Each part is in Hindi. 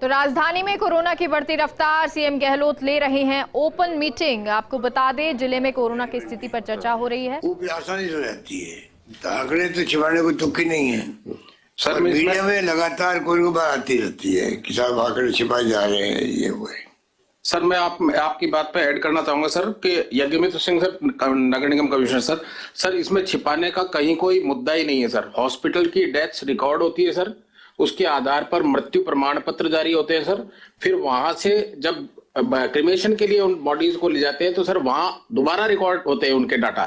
तो राजधानी में कोरोना की बढ़ती रफ्तार, सीएम गहलोत ले रहे हैं ओपन मीटिंग। आपको बता दें, जिले में कोरोना की स्थिति पर चर्चा हो रही है। वो भी आसानी से रहती है, आंकड़े तो छिपाने को तुक्की नहीं है सर। मीडिया में लगातार कोई बात आती रहती है कि साहब आंकड़े छिपाए जा रहे हैं, ये वो है। सर मैं आपकी बात पे ऐड करना चाहूंगा सर कि यज्ञमित्र सिंह सर, नगर निगम कमिश्नर सर, इसमें छिपाने का कहीं कोई मुद्दा ही नहीं है सर। हॉस्पिटल की डेथ्स रिकॉर्ड होती है सर, उसके आधार पर मृत्यु प्रमाण पत्र जारी होते हैं सर। फिर वहां से जब क्रिमेशन के लिए उन बॉडीज को ले जाते हैं तो सर वहां दोबारा रिकॉर्ड होते हैं उनके डाटा।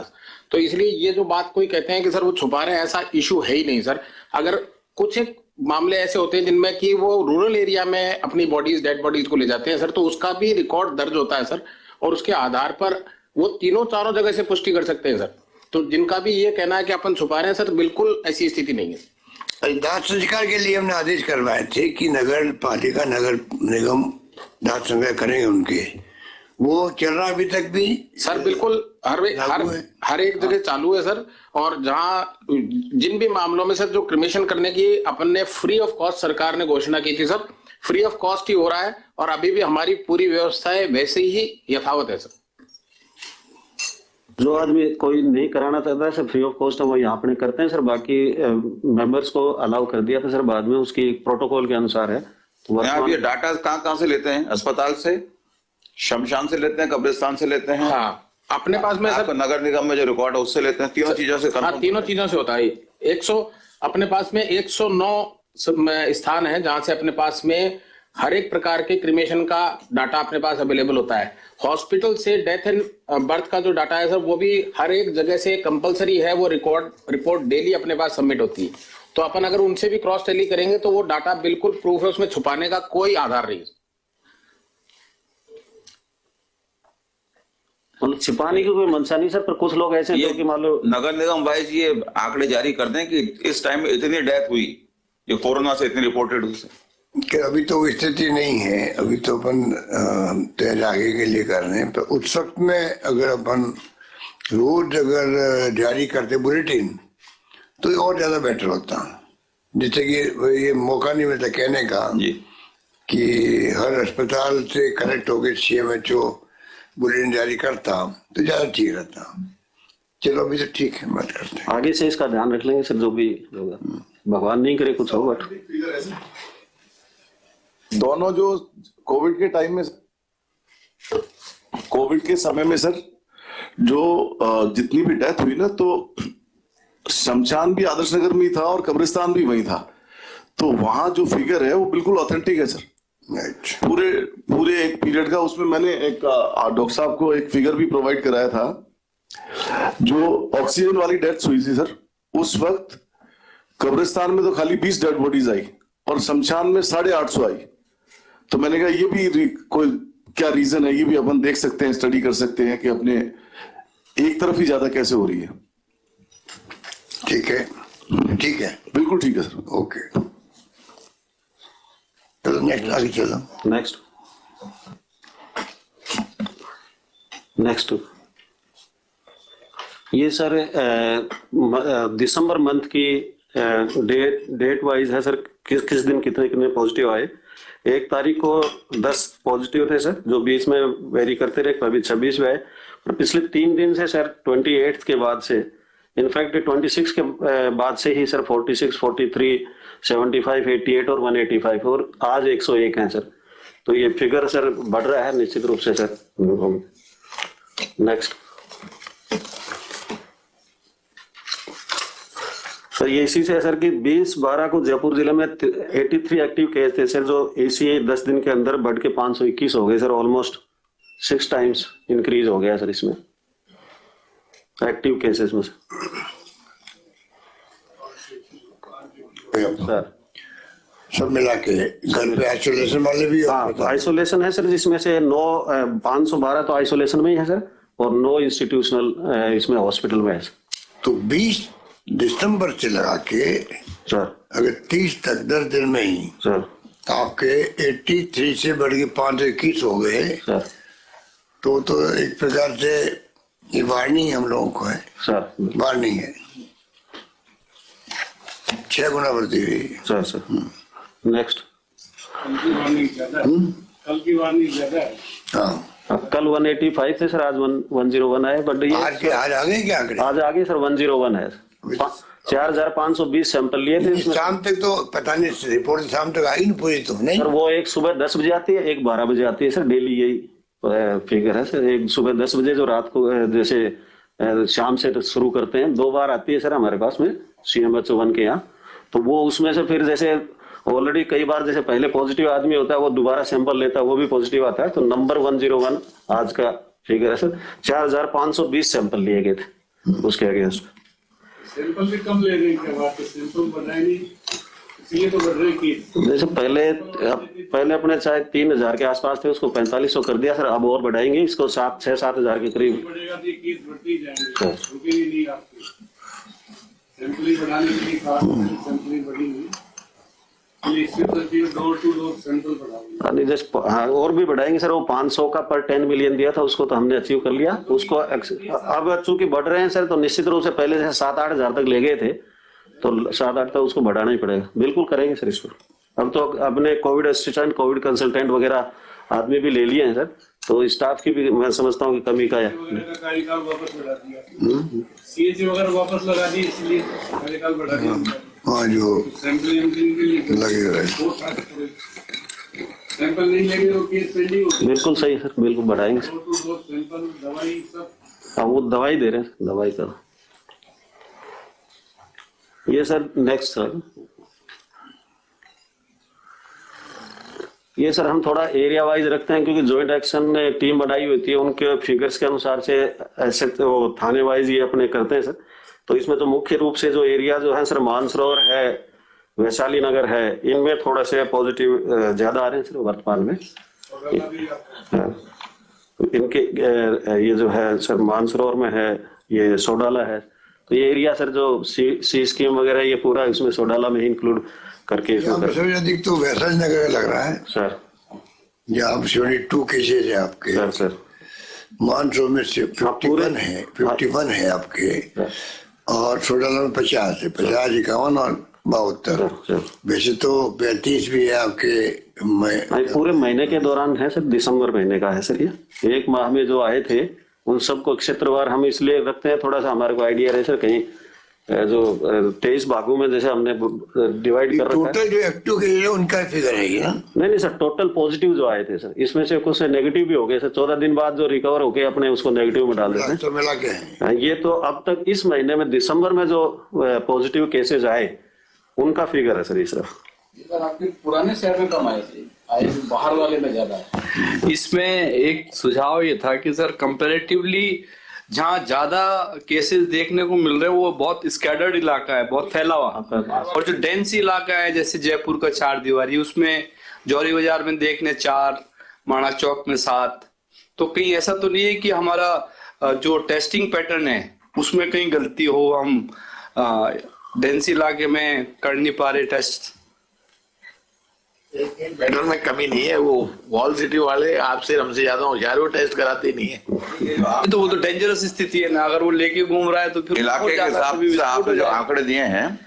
तो इसलिए ये जो बात कोई कहते हैं कि सर वो छुपा रहे हैं, ऐसा इशू है ही नहीं सर। अगर कुछ एक मामले ऐसे होते हैं जिनमें कि वो रूरल एरिया में अपनी बॉडीज, डेड बॉडीज को ले जाते हैं सर, तो उसका भी रिकॉर्ड दर्ज होता है सर, और उसके आधार पर वो तीनों चारों जगह से पुष्टि कर सकते हैं सर। तो जिनका भी ये कहना है कि अपन छुपा रहे हैं सर, बिल्कुल ऐसी स्थिति नहीं है। दाह संस्कार के लिए हमने आदेश करवाए थे कि नगर पालिका, नगर निगम दाह संस्कार करेंगे उनके, वो चल रहा अभी तक भी सर। बिल्कुल हर एक जगह चालू है सर। और जहां जिन भी मामलों में सर जो क्रिमेशन करने की अपन ने फ्री ऑफ कॉस्ट सरकार ने घोषणा की थी सर, फ्री ऑफ कॉस्ट ही हो रहा है, और अभी भी हमारी पूरी व्यवस्थाएं वैसे ही यथावत है सर। जो आदमी कोई नहीं कराना चाहता है सर, फ्री ऑफ कॉस्ट हम यहाँ अपने करते हैं सर। बाकी मेंबर्स को अलाउ कर दिया था सर, बाद में उसकी प्रोटोकॉल के अनुसार है। तो आप ये डाटा कहाँ से लेते हैं? अस्पताल से, शमशान से लेते हैं, कब्रिस्तान से लेते हैं? हाँ, अपने पास में सर नगर निगम में जो रिकॉर्ड है उससे लेते हैं। तीनों चीजों से? हाँ, तीनों चीजों से होता है। अपने पास में 109 स्थान है जहां से अपने पास में हर एक प्रकार के क्रिमेशन का डाटा अपने पास अवेलेबल होता है। हॉस्पिटल से डेथ एंड बर्थ का जो डाटा है सर, वो भी हर एक जगह से कंपलसरी है, वो रिपोर्ट डेली अपने पास सबमिट होती है। तो अपन अगर उनसे भी क्रॉस टैली करेंगे तो वो डाटा बिल्कुल प्रूफ है, उसमें छुपाने का कोई आधार नहीं है। मतलब छिपाने की कोई मंशा नहीं सर, पर कुछ लोग ऐसे हैं कि मान लो नगर निगम वाइज ये आंकड़े जारी कर दें कि इस टाइम में इतनी डेथ हुई, ये कोरोना से इतनी रिपोर्टेड हुई। कि अभी तो स्थिति नहीं है, अभी तो अपन तैयारी आगे के लिए कर रहे हैं। पर उस वक्त में अगर अपन रोज अगर जारी करते बुलेटिन तो और ज्यादा बेटर होता, जिससे कि ये मौका नहीं मिलता कहने का कि हर अस्पताल से कनेक्ट होकर CMHO बुलेटिन जारी करता तो ज्यादा ठीक रहता। चलो अभी तो ठीक है, बात करते हैं। आगे से इसका ध्यान रख लेंगे सर, जो भी होगा, भगवान नहीं करे कुछ हो। दोनों जो कोविड के टाइम में, कोविड के समय में सर, जो जितनी भी डेथ हुई ना, तो शमशान भी आदर्श नगर में ही था और कब्रिस्तान भी वही था। तो वहां जो फिगर है वो बिल्कुल ऑथेंटिक है सर, पूरे एक पीरियड का। उसमें मैंने एक डॉक्टर साहब को एक फिगर भी प्रोवाइड कराया था। जो ऑक्सीजन वाली डेथ्स हुई थी सर, उस वक्त कब्रिस्तान में तो खाली 20 डेड बॉडीज आई और शमशान में 850 आई। तो मैंने कहा ये भी कोई क्या रीजन है, ये भी अपन देख सकते हैं, स्टडी कर सकते हैं कि अपने एक तरफ ही ज्यादा कैसे हो रही है। ठीक है, ठीक है, बिल्कुल ठीक है सर। ओके, चलो नेक्स्ट, आगे चलो। नेक्स्ट ये सर दिसंबर मंथ की डेट वाइज है सर, किस दिन कितने पॉजिटिव आए। 1 तारीख को 10 पॉजिटिव थे सर, जो 20 में वेरी करते रहे, कभी 26 में आए। और पिछले 3 दिन से सर 28 के बाद से, इनफैक्ट 26 के बाद से ही सर 46, 43, 75, 88 और 185 और आज 101 है सर। तो ये फिगर सर बढ़ रहा है निश्चित रूप से सर। नेक्स्ट सर, ये इसी से सर कि 20/12 को जयपुर जिले में 83 एक्टिव केस थे सर, जो ACA 10 दिन के अंदर बढ़ के 521 हो गए सर। ऑलमोस्ट 6 टाइम्स इंक्रीज हो गया सर इसमें एक्टिव केसेस में सर। सब मिला के घर पे आइसोलेशन वाले भी? हाँ, तो आइसोलेशन है सर, जिसमें से 512 तो आइसोलेशन में ही है सर, और 9 इंस्टीट्यूशनल इसमें हॉस्पिटल में है। तो 20 दिसंबर से लगा के सर अगर 30 तक 10 दिन में ही सर आपके 83 से बढ़ के 521 हो गए सर, तो एक प्रकार से ये वार्निंग हम लोगों को है सर, वार्निंग है। 6 गुना बढ़ती हुई सर। नेक्स्ट कल की वार्निंग ज्यादा है। कल की वार्निंग ज्यादा है। हाँ, कल 185 थे सर, आज 101 आए, बट ये आज आ गए क्या आंकड़े? आज आगे सर 101 है। 4520 सैंपल लिए थे इसमें। शाम तक तो पता नहीं, रिपोर्ट शाम तक आएगी ना पूरी तो नहीं? सर वो एक सुबह 10 बजे आती है, एक 12 बजे आती है सर, डेली यही फिगर है सर। एक सुबह 10 बजे जो रात को जैसे शाम से शुरू करते हैं, 2 बार आती है सर हमारे पास में CMHO1 के यहाँ। तो वो उसमें से फिर जैसे ऑलरेडी कई बार जैसे पहले पॉजिटिव आदमी होता है वो दोबारा सैंपल लेता है, वो भी पॉजिटिव आता है। तो नंबर 101 आज का फिगर है सर। 4520 सैंपल लिए गए थे उसके अगेंस्ट। सैंपल भी कम ले रहे हैं, क्या बात है? सैंपल बढ़ाए नहीं, इसलिए तो बढ़ रहे केस। जैसे पहले अपने शायद 3000 के आसपास थे, उसको 4500 कर दिया सर। अब और बढ़ाएंगे इसको 6-7 हजार के करीब। बढ़ेगा तो ये केस बढ़ते ही जाएंगे, रुकेंगे नहीं आपके। सैंपल ही बढ़ाने के लिए कहा, सैंपल ही बढ़ी नहीं, डोर टू डोर सैंपल बढ़ाएंगे। हाँ, और भी बढ़ाएंगे सर। वो 500 का पर 10 मिलियन दिया था, उसको तो हमने अचीव कर लिया। उसको अब चूंकि बढ़ रहे हैं सर, तो निश्चित रूप से पहले से 7-8 हजार तक ले गए थे, तो 7-8 तक उसको बढ़ाना ही पड़ेगा। बिल्कुल करेंगे सर इसको। अब तो अपने कोविड असिस्टेंट, कोविड कंसल्टेंट वगैरह आदमी भी ले लिए हैं सर, तो स्टाफ की भी मैं समझता हूँ कि कमी का है। कार्यकाल वापस बढ़ा दिया, CHO वगैरह वापस लगा दी, इसलिए कार्यकाल बढ़ा दिया। हाँ, जो सैंपल के लिए लगेगा। सैंपल नहीं लेंगे तो केस पेंडिंग होगी। बिल्कुल सही सर, बिल्कुल बढ़ाएंगे। डोर टू डोर सैंपल, दवाई सब। हाँ, वो दवाई दे रहे हैं, दवाई का। ये सर नेक्स्ट सर, ये सर हम थोड़ा एरिया वाइज रखते हैं, क्योंकि जॉइंट एक्शन ने टीम बनाई हुई थी, उनके फिगर्स के अनुसार से ऐसे तो थाने वाइज ये अपने करते हैं सर। तो इसमें तो मुख्य रूप से जो एरिया जो है सर, मानसरोवर है, वैशाली नगर है, इनमें थोड़ा से पॉजिटिव ज्यादा आ रहे हैं सर वर्तमान में। इनके ये जो है सर मानसरोवर में है, ये सोडाला है। तो ये एरिया सर जो सी स्कीम वगैरह, ये पूरा इसमें सोडाला में इंक्लूड करके सबसे अधिक तो वैशाली नगर लग रहा है सर। जहाँ 72 केसेज है आपके। सर मानसरोवर में 51 है आपके, और सोडाला में 50 है, 50, 51 और 72। वैसे तो 35 भी है आपके। पूरे महीने के दौरान है सर, दिसंबर महीने का है सर। ये एक माह में जो आए थे उन सबको क्षेत्रवार हम इसलिए रखते हैं, थोड़ा सा हमारे को आइडिया रहे सर। कहीं जो 23 भागों में जैसे हमने डिवाइड कर रखा है। टोटल जो एक्टिव केस है उनका फिगर है ये? नहीं सर, टोटल पॉजिटिव जो आए थे सर, इसमें से कुछ नेगेटिव भी हो गए सर। 14 दिन बाद जो रिकवर हो गए अपने उसको नेगेटिव में डाल देते हैं। तो मिला के हैं ये तो अब तक इस महीने में दिसंबर में जो पॉजिटिव केसेस आए उनका फिगर है सर ये सिर्फ। सर आपके पुराने शहर में कम आए थे, बाहर वाले में ज्यादा है। इसमें एक सुझाव ये था कि सर कंपैरेटिवली जहाँ ज्यादा केसेस देखने को मिल रहे हैं वो बहुत स्कैटर्ड इलाका है, बहुत फैला हुआ। और जो डेंस इलाका है जैसे जयपुर का 4 दीवारी, उसमें जौहरी बाजार में देखने 4, माणा चौक में 7। तो कहीं ऐसा तो नहीं है कि हमारा जो टेस्टिंग पैटर्न है उसमें कहीं गलती हो, हम डेंस इलाके में कर नहीं पा रहे टेस्ट? पैटर्न में कमी नहीं है, वो वॉल सिटी वाले आपसे हमसे ज्यादा होशियार, वो टेस्ट कराते ही नहीं है। तो वो तो डेंजरस स्थिति है ना, अगर वो लेके घूम रहा है तो फिर इलाके के हिसाब से आपने जो आंकड़े दिए हैं,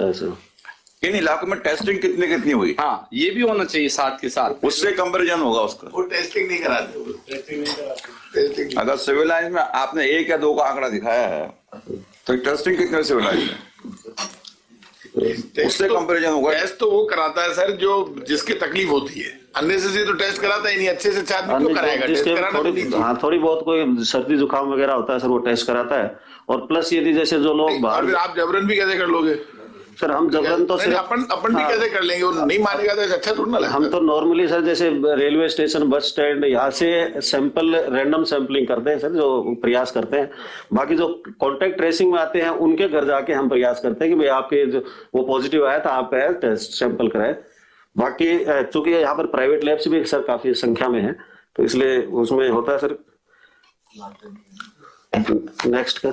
इन इलाकों में टेस्टिंग कितनी हुई? हाँ, ये भी होना चाहिए साथ के साथ, उससे कंपैरिजन होगा उसका। वो टेस्टिंग नहीं कराते। अगर सिविल लाइन में आपने 1 या 2 का आंकड़ा दिखाया है तो टेस्टिंग कितने सिविल लाइन में, उससे कंपैरिजन होगा। टेस्ट तो वो कराता है सर जो जिसकी तकलीफ होती है, अननेसेसरी तो टेस्ट कराता ही नहीं। अच्छे से आदमी क्यों कराएगा टेस्ट? कराना हाँ, थोड़ी बहुत कोई सर्दी जुकाम वगैरह होता है सर, वो टेस्ट कराता है। और प्लस यदि जैसे जो लोग बाहर, फिर आप जबरन भी कैसे कर लोगे सर? हम जबरन तो सिर्फ अपन भी कैसे कर लेंगे? वो नहीं मानेगा तो अच्छा थोड़ा ना लगता। हम तो नॉर्मली सर जैसे रेलवे स्टेशन, बस स्टैंड, यहाँ से सैंपल रैंडम सैंपलिंग करते हैं सर, जो प्रयास करते हैं। बाकी जो कॉन्टेक्ट ट्रेसिंग में आते हैं उनके घर जाके हम प्रयास करते हैं कि भाई आपके जो वो पॉजिटिव आया था, आप टेस्ट सैंपल कराए। बाकी चूंकि यहाँ पर प्राइवेट लैब्स भी सर काफी संख्या में है, तो इसलिए उसमें होता है सर। नेक्स्ट का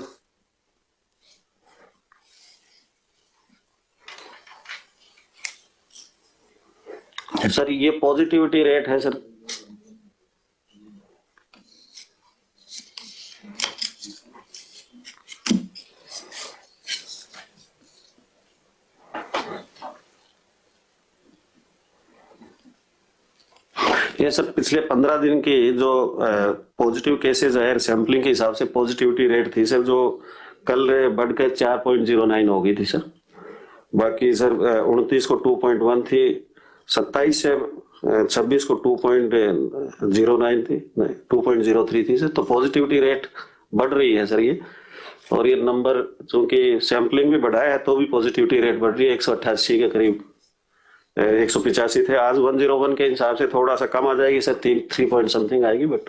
सर, ये पॉजिटिविटी रेट है सर। ये सर पिछले 15 दिन की जो पॉजिटिव केसेस है सैंपलिंग के हिसाब से पॉजिटिविटी रेट थी सर, जो कल बढ़कर 4.09 हो गई थी सर। बाकी सर 29 को 2.1 थी, 27 से 26 को 2.09 थी, नहीं 2.03 थी सर। तो पॉजिटिविटी रेट बढ़ रही है सर ये, और ये नंबर चूंकि सैंपलिंग भी बढ़ाया है तो भी पॉजिटिविटी रेट बढ़ रही है। 188 के करीब 185 थे, आज 101 के हिसाब से थोड़ा सा कम आ जाएगी सर, 3 पॉइंट समथिंग आएगी। बट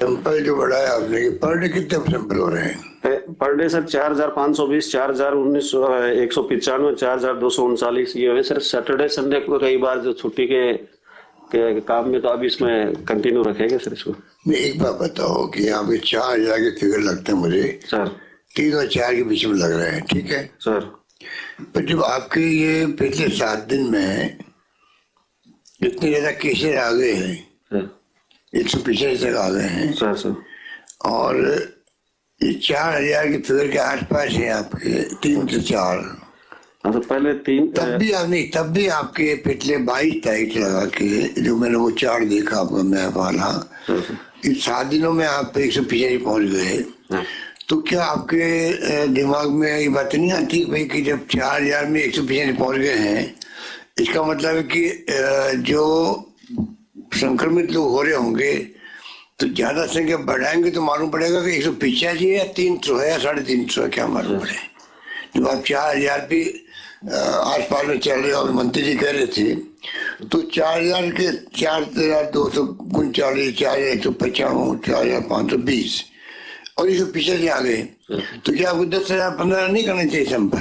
सैंपल जो बढ़ाया आपने, पर डे कितने सैंपल हो रहे हैं? पर डे सर 4520, 4019, 195, 4239 ये है सर। सैटरडे संडे को कई बार जो छुट्टी के काम में, तो अब इसमें कंटिन्यू रखेंगे सर इसको। मैं एक बात बताओ कि यहाँ पे 4000 के फिगर लगते हैं मुझे सर, 3 और 4 के बीच में लग रहे हैं, ठीक है सर। पर जब आपके ये पिछले 7 दिन में इतने ज्यादा केसेस आ गए हैं, 185 तक आ गए हैं सर, और ये 4000 के फिगर के आसपास है आपके 3 से 4। तो पहले 3 तब भी आपके पिछले 22 तारीख लगा के जो मैंने वो चार्ट देखा आपका मैप वाला, इस 7 दिनों में आप 185 पहुंच गए। तो क्या आपके दिमाग में ये बात नहीं आती भाई कि जब 4000 में 185 पहुंच गए हैं, इसका मतलब है कि जो संक्रमित लोग हो रहे होंगे तो ज्यादा संख्या बढ़ाएंगे तो मालूम पड़ेगा कि 185 है या 300 है या 350 है, क्या मालूम पड़े। जब आप 4000 भी आसपास में चल रहे हो, मंत्री जी कह रहे थे, तो 4000 के 4239, 4195, 4520 और 185 आ गए, तो क्या आपको 10,000-15,000 नहीं करने चाहिए सैंपल?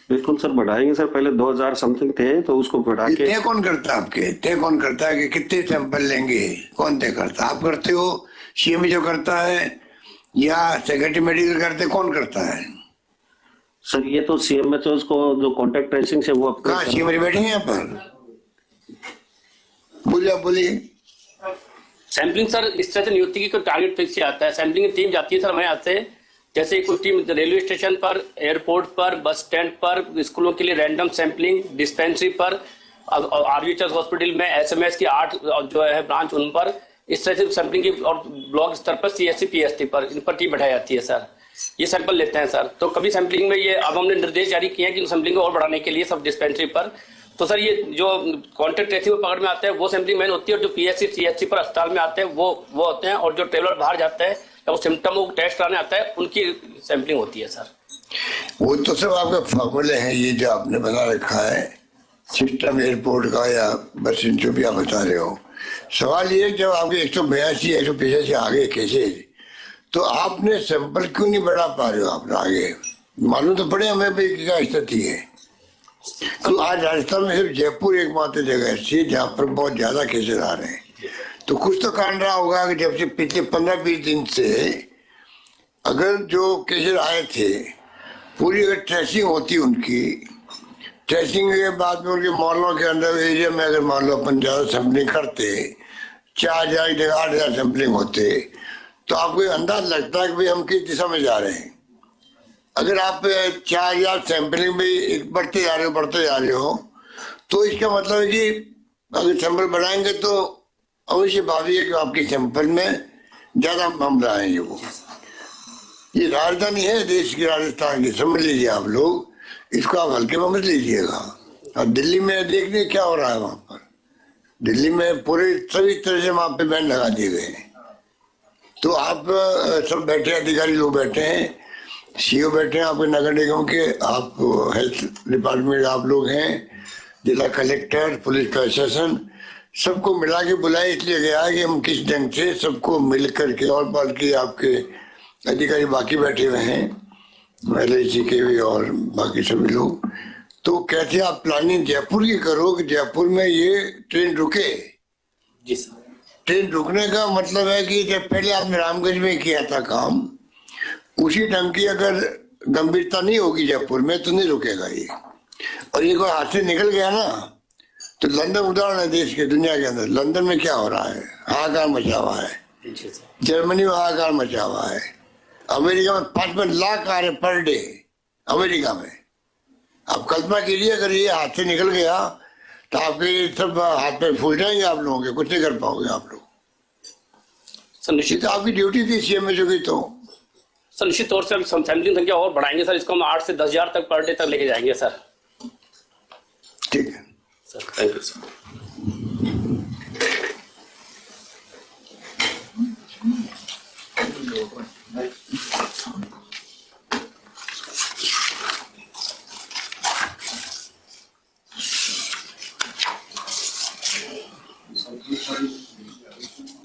बिल्कुल सर, बढ़ाएंगे सर। पहले 2000 समथिंग थे तो उसको बढ़ा के। तय कौन करता है आपके? तय कौन करता है कि कितने सैंपल लेंगे? कौन तय करता है? आप करते हो, सीएम जो करता है, या सेक्रेटरी मेडिकल करते, कौन करता है? सर ये तो सीएमएचओ को जो कॉन्टेक्ट ट्रेसिंग से वो कहाँ सीएम बैठे हैं यहाँ पर? बोलिए। सैंपलिंग सर इस तरह से नियुक्ति की कोई टारगेट फिक्स आता है। सैंपलिंग की टीम जाती है सर हमारे यहाँ से, जैसे कोई टीम रेलवे स्टेशन पर, एयरपोर्ट पर, बस स्टैंड पर, स्कूलों के लिए रैंडम सैंपलिंग, डिस्पेंसरी पर, आरवीएचएस हॉस्पिटल में एसएमएस की 8 जो है ब्रांच, उन पर इस तरह से सैंपलिंग की, और ब्लॉक स्तर पर सीएससी पीएसटी पर, इन पर टीम बैठाई जाती है सर। ये सैंपल लेते हैं सर। तो कभी सैंपलिंग में ये अब हमने निर्देश जारी किए हैं कि सैंपलिंग को और बढ़ाने के लिए सब डिस्पेंसरी पर। तो सर ये जो कॉन्टेक्ट ट्रेसिंग पकड़ में आते हैं वो सैंपलिंग मेन होती है, और जो पीएससी सीएचसी पर अस्पताल में आते हैं वो होते हैं, और जो ट्रेवलर बाहर जाते हैं या वो सिम्टम को टेस्ट कराने आता है उनकी सैंपलिंग होती है सर। वो तो सब आपका फॉर्मूले हैं, ये जो आपने बना रखा है सिस्टम एयरपोर्ट का या बस जो भी आप बता रहे हो। सवाल ये जब आपके 182 185 आ गए केसेज, तो आपने सैंपल क्यों नहीं बढ़ा पा रहे हो? आप आगे मालूम तो पड़े हमें भी क्या स्थिति है। तो आज राजस्थान में सिर्फ जयपुर एकमात्र जगह ऐसी जहाँ पर बहुत ज्यादा केसेज आ रहे हैं, तो कुछ तो कारण रहा होगा कि जब से पिछले 15-20 दिन से अगर जो केसेज आए थे पूरी अगर ट्रेसिंग होती उनकी, ट्रेसिंग के बाद में उनके मोहल्लों के अंदर एरिया में अगर मान लो अपन ज्यादा सैंपलिंग करते, 4000 की जगह 8000 सैंपलिंग होते, तो आपको अंदाज लगता है कि भाई हम किस दिशा में जा रहे हैं। अगर आप 4000 सैंपलिंग में बढ़ते जा रहे हो तो इसका मतलब है कि अगर सैंपल बढ़ाएंगे तो अवश्य भावी है कि आपके सैंपल में ज्यादा मामला आएंगे। वो ये राजधानी है देश की, राजस्थान की, समझ लीजिए आप लोग, इसको आप हल्के में मत लीजिएगा। और दिल्ली में देखने क्या हो रहा है वहां पर, दिल्ली में पूरे सभी तरह से वहां पे बैन लगा दिए गए हैं। तो आप सब बैठे, अधिकारी लोग बैठे हैं, सीओ बैठे हैं आपके नगर निगम के, आप हेल्थ डिपार्टमेंट आप लोग हैं, जिला कलेक्टर, पुलिस प्रशासन, सबको मिला के बुलाया इसलिए गया है कि हम किस ढंग से सबको मिल करके, और बल्कि आपके अधिकारी बाकी बैठे हुए हैं, LIC के भी और बाकी सभी लोग। तो कैसे आप प्लानिंग जयपुर की करो कि जयपुर में ये ट्रेन रुके? जी सर। ट्रेन रुकने का मतलब है कि जब पहले आपने रामगंज में किया था काम, उसी ढंग की अगर गंभीरता नहीं होगी जयपुर में तो नहीं रुकेगा ये। और एक बार हाथ से निकल गया ना, तो लंदन उदाहरण है देश के, दुनिया के अंदर। लंदन में क्या हो रहा है, हाहाकार मचा हुआ है, जर्मनी में हाहाकार मचा हुआ है, अमेरिका में 5 लाख आ रहे पर डे, अमेरिका में। आप कल्पना कीजिए अगर ये हाथ से निकल गया तो आपके सब हाथ पे फूल जाएंगे आप लोगों के, कुछ नहीं कर पाओगे आप लोग। सर ये निश्चित तो आपकी ड्यूटी थी सीएमएचओ की। तो सर निश्चित तौर से हम सैंपलिंग संख्या और बढ़ाएंगे सर, इसको हम 8 से 10,000 तक पर डे तक लेके जाएंगे सर। ठीक है sir, thank you sir.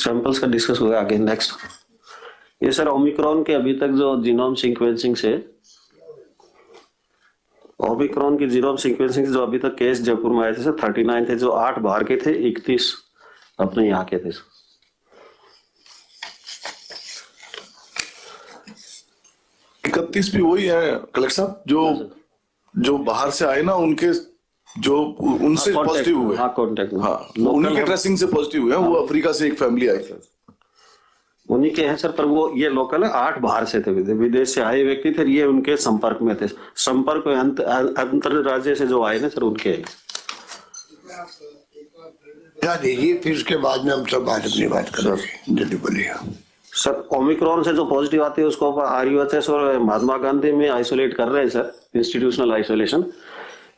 Samples का डिस्कस होगा आगे। नेक्स्ट ये सर ओमिक्रॉन के अभी तक जो जीनोम सीक्वेंसिंग से, ओमिक्रॉन की जीनोम सीक्वेंसिंग से जो अभी तक केस जयपुर में आए थे सर 39 थे, जो 8 बाहर के थे, 31 अपने यहाँ के थे। 31 भी वही है कलेक्टर साहब, जो बाहर से आए ना, उनके जो उनसे पॉजिटिव हुए। हाँ कॉन्टेक्ट में, हाँ उन्हीं के ट्रेसिंग से पॉजिटिव हुए। वो अफ्रीका से एक फैमिली आई थी, उन्हीं के हैं सर, पर वो ये लोकल है। 8 बाहर से थे, विदेश से आए व्यक्ति थे, ये उनके संपर्क में थे। संपर्क में अंतर राज्य से जो आए ना सर, उनके दीजिए, फिर उसके बाद में हम सब बात अपनी बात करेंगे। जल्दी बोलिए सर। ओमिक्रॉन से जो पॉजिटिव आते हैं उसको RUHS और महात्मा गांधी में आइसोलेट कर रहे हैं सर, इंस्टीट्यूशनल आइसोलेशन।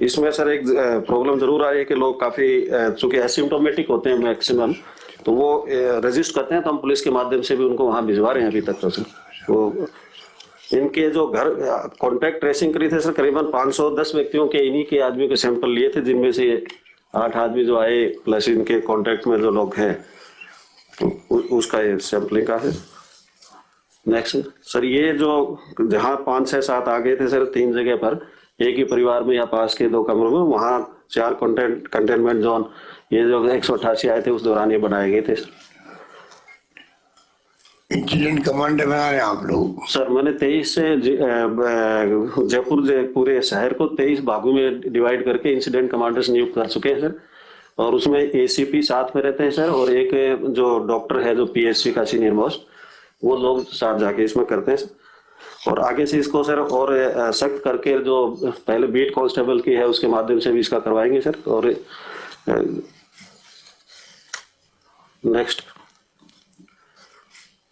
इसमें सर एक प्रॉब्लम जरूर आ रही है कि लोग काफी चूंकि एसिम्प्टोमेटिक होते हैं मैक्सिमम, तो वो रजिस्ट करते हैं, तो हम पुलिस के माध्यम से भी उनको वहां भिजवा रहे हैं अभी तक। तो सर तो इनके जो घर कॉन्टैक्ट ट्रेसिंग करी थे सर, करीबन 510 व्यक्तियों के, इन्हीं के आदमियों के सैंपल लिए थे, जिनमें से 8 आदमी जो आए प्लस इनके कॉन्टैक्ट में जो लोग हैं, तो उसका ये सैंपलिंग का है। नेक्स्ट सर, ये जो जहाँ 5 से 7 आ गए थे सर 3 जगह पर, एक ही परिवार में या पास के 2 कमरों में, वहाँ 4 कंटेनमेंट जोन, ये जो 188 आए थे उस दौरान ये बनाए गए थे। इंसिडेंट कमांडर बना रहे हैं आप लोग सर? मैंने 23 से जयपुर पूरे शहर को 23 भागों में डिवाइड करके इंसिडेंट कमांडर्स नियुक्त कर चुके हैं सर, और उसमें ACP साथ में रहते हैं सर, और एक जो डॉक्टर है जो PSC का सीनियर मोस्ट, वो लोग साथ जाके इसमें करते हैं सर। और आगे से इसको सर और सख्त करके जो पहले बीट कांस्टेबल की है उसके माध्यम से भी इसका करवाएंगे सर। और नेक्स्ट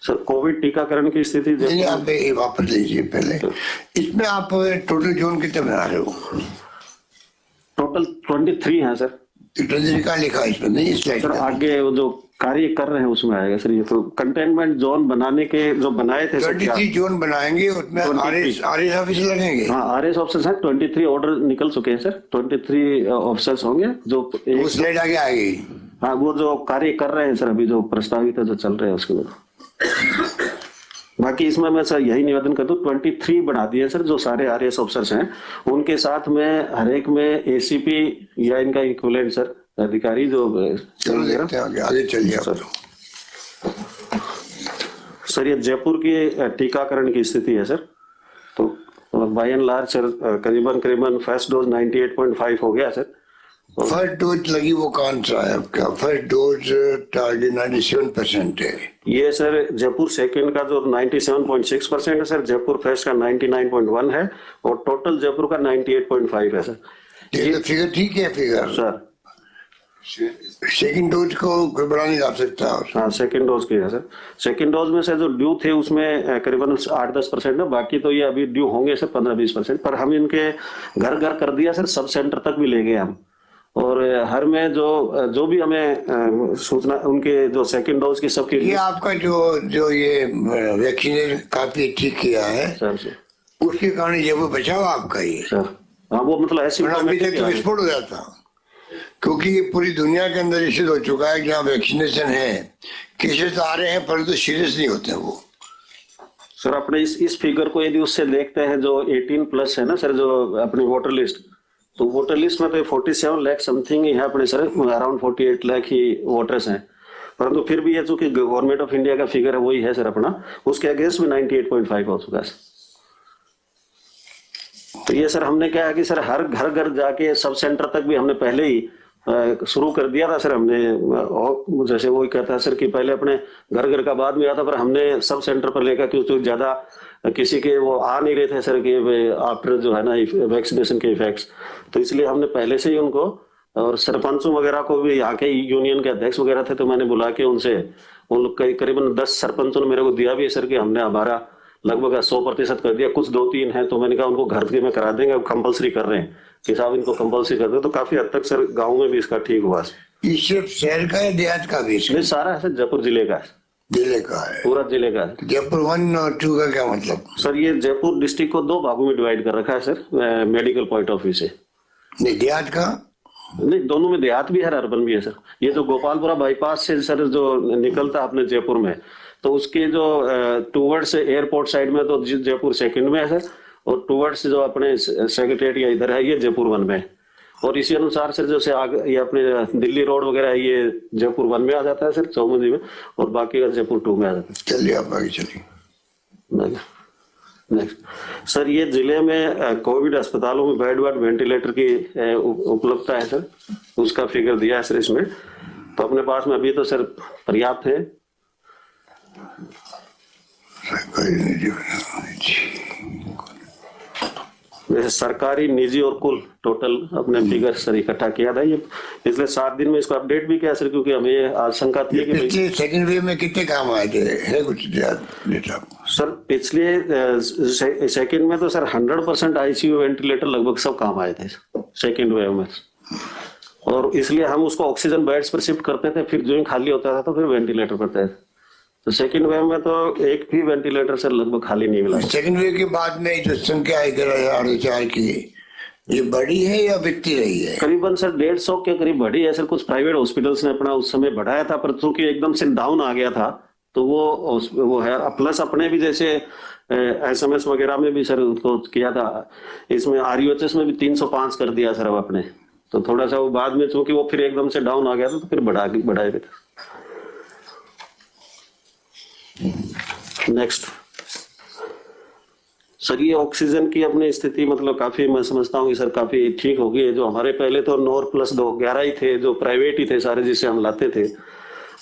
सर, कोविड टीकाकरण की स्थिति नहीं, आप वापस लीजिए पहले। इसमें आप टोटल जोन कितने बना रहे हो? टोटल 23 है सर। कहाँ लिखा है इसमें? नहीं स्लाइड सर आगे वो जो कार्य कर रहे हैं उसमें आएगा सर। ये तो कंटेनमेंट जोन बनाने के जो बनाए थे सर, 23 जोन बनाएंगे, उसमें RS ऑफिसर लगेंगे। हाँ RS ऑफिसर सर 23 ऑर्डर निकल चुके हैं सर, 23 ऑफिसर्स होंगे जो वो स्लाइड आगे आएगी। हाँ वो जो कार्य कर रहे हैं सर अभी, जो प्रस्तावित है जो चल रहे हैं उसके बाद। बाकी इसमें मैं सर यही निवेदन कर दूं, 23 बढ़ा दिए सर, जो सारे RS ऑफिसर्स हैं उनके साथ में हर एक में ACP या इनका इक्विवेलेंट सर अधिकारी जो। चलो देखते हैं आगे चलिए सर। सर ये जयपुर की टीकाकरण की स्थिति है सर। तो बाय एंड लार्ज सर करीबन फर्स्ट डोज 98.5 हो गया सर। फर्स्ट डोज लगी वो कौन सा है आपका? फर्स्ट डोज टारगेट 97% है। ये सर जयपुर सेकंड का जो 97.6% है सर, जयपुर फर्स्ट का 99.1 है, और टोटल जयपुर का 98.5 है सर। ये तो फिगर ठीक है फिगर सर। सेकंड डोज को कोई बढ़ा नहीं जा सकता। हाँ सेकंड डोज की है सर। सेकंड डोज में से जो ड्यू थे उसमें करीबन 8-10% है, बाकी तो ये अभी ड्यू होंगे सर 15-20%। पर हम इनके घर घर कर दिया सर, सब सेंटर तक भी ले गए हम, और हर में जो भी हमें सूचना उनके जो सेकंड डोज की सबकी। ये आपका जो ये वैक्सीनेशन काफी ठीक किया है सर, उसके कारण ये वो बचाव आपका ये सर। हाँ वो मतलब ऐसी अभी तक तो विस्फोट हो जाता, क्योंकि ये पूरी दुनिया के अंदर इश्यू हो चुका है कि जहाँ वैक्सीनेशन है केसेस आ रहे हैं परंतु सीरियस नहीं होते वो। सर अपने इस फिगर को यदि उससे देखते हैं जो 18+ है ना सर, जो अपनी वोटर लिस्ट, तो वोटर लिस्ट में तो 47 लाख समथिंग ही है अपने सर, अराउंड 48 लाख ही वोटर्स हैं, परंतु फिर भी ये जो कि गवर्नमेंट ऑफ इंडिया का फिगर है वही है सर अपना, उसके अगेंस्ट में 98.5 हो चुका है। तो ये सर हमने क्या है कि सर हर घर घर जाके सब सेंटर तक भी हमने पहले ही शुरू कर दिया था सर हमने, और जैसे वो कहता है सर कि पहले अपने घर घर का बाद में आता, पर हमने सब सेंटर पर लेकर, क्योंकि ज्यादा किसी के वो आ नहीं रहे थे सर कि आफ्टर जो है ना वैक्सीनेशन के इफेक्ट्स, तो इसलिए हमने पहले से ही उनको और सरपंचों वगैरह को भी, यहाँ के यूनियन के अध्यक्ष वगैरह थे, तो मैंने बुला के उनसे, उन लोग करीबन 10 सरपंचों ने मेरे को दिया भी है सर कि हमने हमारा लगभग 100% कर दिया। कुछ 2-3 हैं तो मैंने कहा उनको घर के में करा देंगे, अब कंपलसरी कर रहे हैं कि साहब इनको कंपलसरी कर दो। तो काफी हद तक सर गाँव में भी इसका ठीक हुआ। ये सिर्फ शहर का है, देहात का भी? ये सारा है सर, जयपुर जिले का है। जिले का है? पूरा जिले का है। जयपुर 1 और 2 का क्या मतलब? सर ये जयपुर डिस्ट्रिक्ट को 2 भागों में डिवाइड कर रखा है sir, medical point of view से। नहीं, देहात का? नहीं, दोनों में, देहात भी है, अर्बन भी है सर। ये जो गोपालपुरा बाईपास से सर जो निकलता है अपने जयपुर में, तो उसके जो टूवर्ड्स एयरपोर्ट साइड में तो जयपुर 2nd में है सर, और टूवर्ड्स जो अपने सेक्रेटरिएट या इधर है ये जयपुर 1 में है। और इसी अनुसार सर जैसे आगे ये अपने दिल्ली रोड वगैरह है, ये जयपुर 1 में आ जाता है सर, चौमुंदी में, और बाकी का जयपुर 2 में आ जाता है। चलिए आप आगे चलिए। सर ये जिले में कोविड अस्पतालों में बेड वेंटिलेटर की उपलब्धता है सर, उसका फिगर दिया है सर इसमें। तो अपने पास में अभी तो सर पर्याप्त है। वैसे सरकारी, निजी और कुल टोटल अपने फिगर सर इकट्ठा किया था ये पिछले 7 दिन में। इसको अपडेट भी किया सर, क्योंकि हमें आशंका थी कि पिछले सेकंड वेव में कितने काम आए थे, है कुछ डेटा? सर पिछले सेकंड में तो सर 100% आईसीयू वेंटिलेटर लगभग सब काम आए थे सेकंड वेव में, और इसलिए हम उसको ऑक्सीजन बेड्स पर शिफ्ट करते थे, फिर जो ही खाली होता था तो फिर वेंटिलेटर करते थे। तो सेकंड वेव में तो एक भी वेंटिलेटर सर लगभग खाली नहीं मिला। सेकंड वेव के बाद में जो संख्या है 11,004 की, ये बढ़ी है या बिकती रही है? करीबन सर 150 के करीब बढ़ी है सर। कुछ प्राइवेट हॉस्पिटल्स ने अपना उस समय बढ़ाया था, पर चूंकि एकदम से डाउन आ गया था तो वो है। प्लस अपने भी जैसे SMS वगैरह में भी सर उसको किया था, इसमें RUHS में भी 305 कर दिया सर अब अपने। तो थोड़ा सा वो बाद में चूंकि वो फिर एकदम से डाउन आ गया था तो फिर बढ़ाए गए। नेक्स्ट सर ये ऑक्सीजन की अपनी स्थिति मतलब काफी, मैं समझता हूँ कि सर काफी ठीक हो गई है। जो हमारे पहले तो 9+2 11 ही थे, जो प्राइवेट ही थे सारे जिसे हम लाते थे।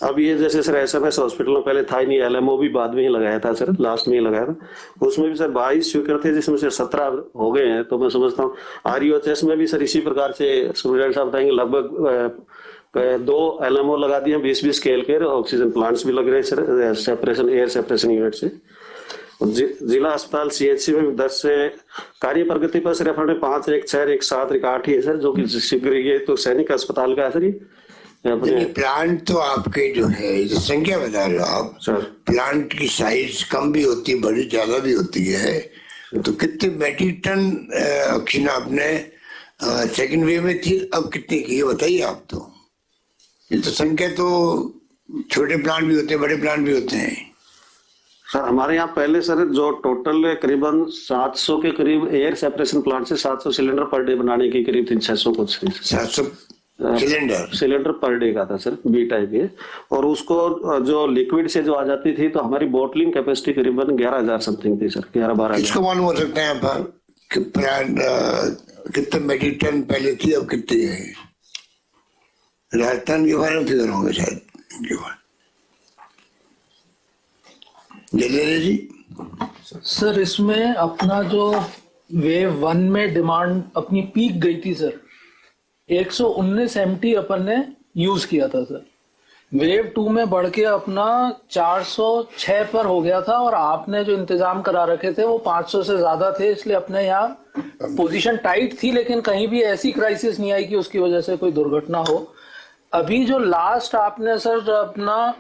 अब ये जैसे सर SMS हॉस्पिटल में पहले था ही नहीं, LMO भी बाद में ही लगाया था सर, लास्ट में ही लगाया था। उसमें भी सर 22 स्वीकृत थे, जिसमें से 17 हो गए हैं। तो मैं समझता हूँ RUHS में भी सर इसी प्रकार से सुरेश साहब बताएंगे, लगभग 2 LMO लगा दिए, 20-20 स्केल के ऑक्सीजन प्लांट्स भी लग रहे हैं sir, separation air separation unit से। जिला अस्पताल CHC में 10 से कार्य प्रगति पर सर अपने 5, 1 6, 1 7, 1 8 ही है सर, जो कि शीघ्र ये तो सैनिक अस्पताल का है सर। ये प्लांट तो आपके जो है जो संख्या बता रहे हो आप सर, प्लांट की साइज कम भी होती है, बड़ी ज्यादा भी होती है। तो कितने मेट्रिक टन ऑक्सीजन आपने सेकंड वेव में थी, अब कितनी की बताइए आप? तो ये तो संख्या तो छोटे प्लांट भी होते हैं, बड़े प्लांट भी होते हैं सर। हमारे यहाँ पहले सर जो टोटल करीबन 700 के करीब एयर सेपरेशन प्लांट से 700 सिलेंडर पर डे बनाने की करीब 600 कुछ 700 सिलेंडर पर डे का था सर, B टाइप ये। और उसको जो लिक्विड से जो आ जाती थी तो हमारी बोटलिंग कैपेसिटी करीबन 11,000 समथिंग थी सर, 11-12। इसको मालूम हो सकता है यहाँ पर कि प्लांट कितने मेट्रिक टन पहले थी, अब कितनी है? राजस्थान के बारे में फिगर होंगे शायद इनके बारे। जी सर इसमें अपना जो वेव 1 में डिमांड अपनी पीक गई थी सर, 119 MT अपन ने यूज किया था सर। वेव 2 में बढ़ के अपना 406 पर हो गया था, और आपने जो इंतजाम करा रखे थे वो 500 से ज्यादा थे, इसलिए अपने यहाँ पोजीशन टाइट थी, लेकिन कहीं भी ऐसी क्राइसिस नहीं आई कि उसकी वजह से कोई दुर्घटना हो। अभी जो लास्ट आपने सर अपना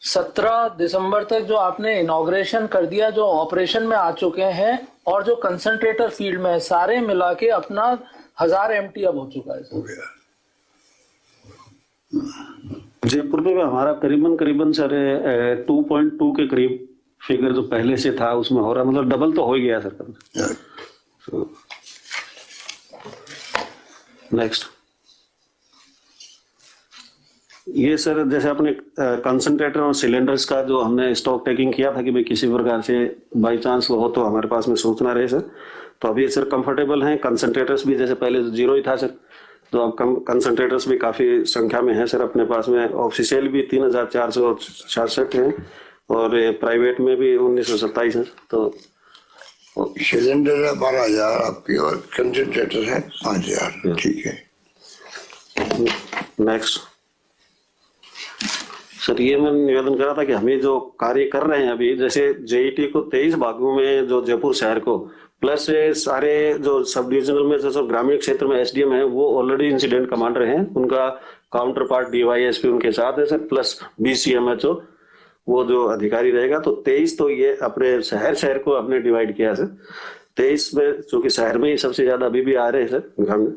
17 दिसंबर तक जो आपने इनॉग्रेशन कर दिया, जो ऑपरेशन में आ चुके हैं और जो कंसंट्रेटर फील्ड में है, सारे मिला के अपना 1000 MT अब हो चुका है। जयपुर में हमारा करीबन सर 2.2 के करीब फिगर जो पहले से था उसमें हो रहा, मतलब डबल तो हो ही गया सर। नेक्स्ट ये सर जैसे अपने कंसंट्रेटर और सिलेंडर्स का जो हमने स्टॉक टेकिंग किया था कि भाई किसी प्रकार से बाई चांस हो तो हमारे पास में सूचना रहे सर। तो अभी सर कंफर्टेबल हैं। कंसंट्रेटर्स भी जैसे पहले 0 ही था सर, तो अब कंसंट्रेटर्स भी काफी संख्या में है सर अपने पास में। ऑफिशियल भी 3,466 हैं और प्राइवेट में भी 1,927 है। तो सिलेंडर है 12,000 आपकी और कंसंट्रेटर है 5,000। ठीक है। नेक्स्ट सर, ये मैं निवेदन कर रहा था कि हमें जो कार्य कर रहे हैं अभी, जैसे जेईटी को 23 भागों में जो जयपुर शहर को, प्लस सारे जो सब डिविजनल में जो ग्रामीण क्षेत्र में एसडीएम है वो ऑलरेडी इंसिडेंट कमांडर हैं, उनका काउंटर पार्ट डीवाईएसपी उनके साथ है सर, प्लस बीसीएमएचओ वो जो अधिकारी रहेगा। तो 23 तो ये अपने शहर को अपने डिवाइड किया सर। 23 में चूंकि शहर में ही सबसे ज्यादा अभी भी आ रहे हैं सर ग्रामीण,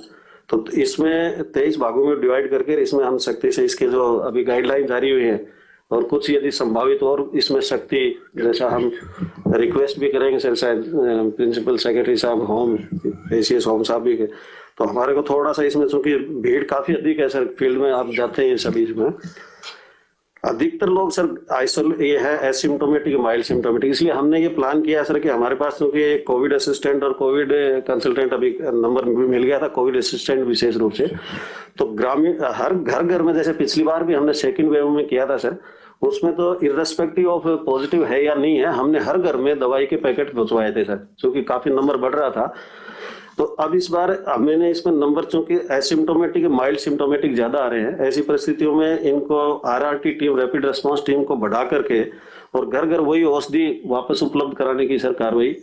तो इसमें 23 भागों में डिवाइड करके इसमें हम सख्ती से इसके जो अभी गाइडलाइन जारी हुई है और कुछ यदि संभावित और इसमें सख्ती, जैसा हम रिक्वेस्ट भी करेंगे सर, शायद प्रिंसिपल सेक्रेटरी साहब होम, एसीएस होम साहब भी, तो हमारे को थोड़ा सा इसमें, चूंकि भीड़ काफी अधिक है सर, फील्ड में आप जाते हैं सभी में, अधिकतर लोग सर आइसोलेट ये है एसिम्टोमेटिक माइल्ड सिम्टोमेटिक, इसलिए हमने ये प्लान किया सर कि हमारे पास क्योंकि कोविड असिस्टेंट और कोविड कंसल्टेंट अभी नंबर मिल गया था, कोविड असिस्टेंट विशेष रूप से, तो ग्रामीण हर घर में, जैसे पिछली बार भी हमने सेकंड वेव में किया था सर, उसमें तो इर्रेस्पेक्टिव ऑफ पॉजिटिव है या नहीं है, हमने हर घर में दवाई के पैकेट पहुंचवाए थे सर, क्योंकि काफी नंबर बढ़ रहा था। तो अब इस बार मैंने इसमें नंबर, चूंकि एसिम्टोमेटिक माइल्ड सिम्टोमेटिक ज्यादा आ रहे हैं, ऐसी परिस्थितियों में इनको RRT team, rapid response team को बढ़ा करके और घर वही औषधि वापस उपलब्ध कराने की सर कार्रवाई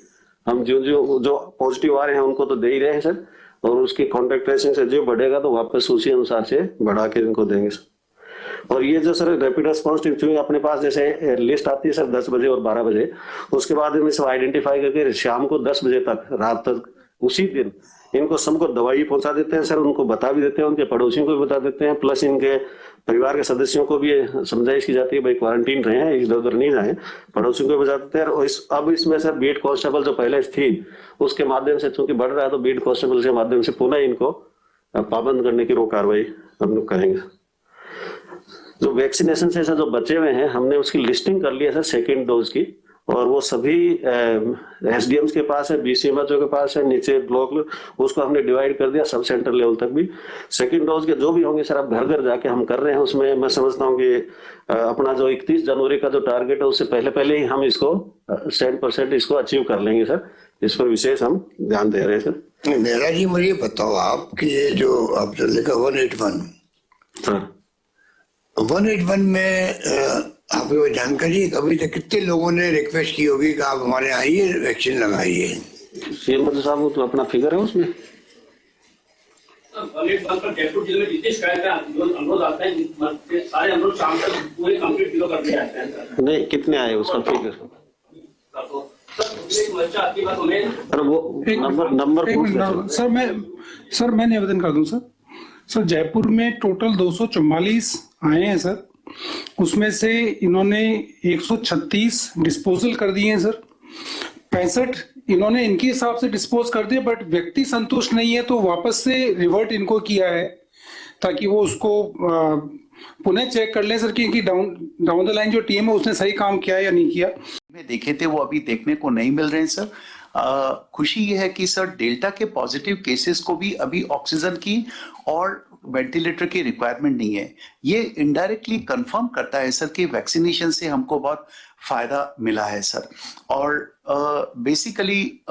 हम जो पॉजिटिव आ रहे हैं उनको तो दे ही रहे हैं सर, और उसकी कॉन्टेक्ट ट्रेसिंग से जो बढ़ेगा तो वापस उसी अनुसार से बढ़ा के इनको देंगे सर। और ये जो सर रैपिड रिस्पांस टीम, चूंकि अपने पास जैसे लिस्ट आती है सर 10 बजे और 12 बजे, उसके बाद हम इसे आइडेंटिफाई करके शाम को 10 बजे तक, रात तक, उसी दिन इनको सबको दवाई पहुंचा देते हैं सर, उनको बता भी देते हैं, उनके पड़ोसियों को भी बता देते हैं, प्लस इनके परिवार के सदस्यों को भी समझाइश की जाती है भाई क्वारंटीन रहे हैं, इधर उधर नहीं जाए, पड़ोसियों को भी बता देते हैं। और अब इसमें सर बीट कांस्टेबल जो पहले थी उसके माध्यम से चूंकि बढ़ रहा है, तो बीट कांस्टेबल के माध्यम से पुनः इनको पाबंद करने की वो कार्रवाई हम लोग करेंगे। जो वैक्सीनेशन से सर जो बचे हुए हैं, हमने उसकी लिस्टिंग कर ली है सर सेकेंड डोज की, और वो सभी एसडीएम्स के पास है, बीसीएमएचओ के पास है, नीचे ब्लॉक, उसको हमने डिवाइड कर दिया सब सेंटर लेवल तक भी। सेकंड डोज के जो भी होंगे सर अब घर जाके हम कर रहे हैं, उसमें मैं समझता हूँ कि अपना जो 31 जनवरी का जो टारगेट है उससे पहले ही हम इसको 100% इसको अचीव कर लेंगे सर, इस पर विशेष हम ध्यान दे रहे हैं सर। मेरा जी मुझे बताओ आप कि ये जो आपने लिखा 181 सर, 181 में आपको जानकारी है अभी तक कितने लोगों ने रिक्वेस्ट की होगी कि आप हमारे आइए वैक्सीन लगाइए? सीएम साहब तो अपना फिगर है उसमें जयपुर जिले में जितनी शिकायत अनुरोध आता है सारे अनुरोध शाम तक पूरे कंप्लीट किलो कर दिए जाते हैं। नहीं, कितने आए उसका फिगर? अरे वो नंबर सर मैं निवेदन कर दूं सर जयपुर में टोटल 244 आए हैं सर, उसमें से इन्होंने 136 डिस्पोजल कर दिए हैं सर, 65 इन्होंने इनके हिसाब से डिस्पोज कर दिए, बट व्यक्ति संतुष्ट नहीं है तो वापस से रिवर्ट इनको किया है ताकि वो उसको पुनः चेक कर लें सर कि डाउन द लाइन जो टीम है उसने सही काम किया या नहीं किया। में देखे थे वो अभी देखने को नहीं मिल रहे हैं सर। खुशी ये है कि सर डेल्टा के पॉजिटिव केसेस को भी अभी ऑक्सीजन की और वेंटिलेटर की रिक्वायरमेंट नहीं है। ये इनडायरेक्टली कंफर्म करता है सर कि वैक्सीनेशन से हमको बहुत फायदा मिला है सर। और बेसिकली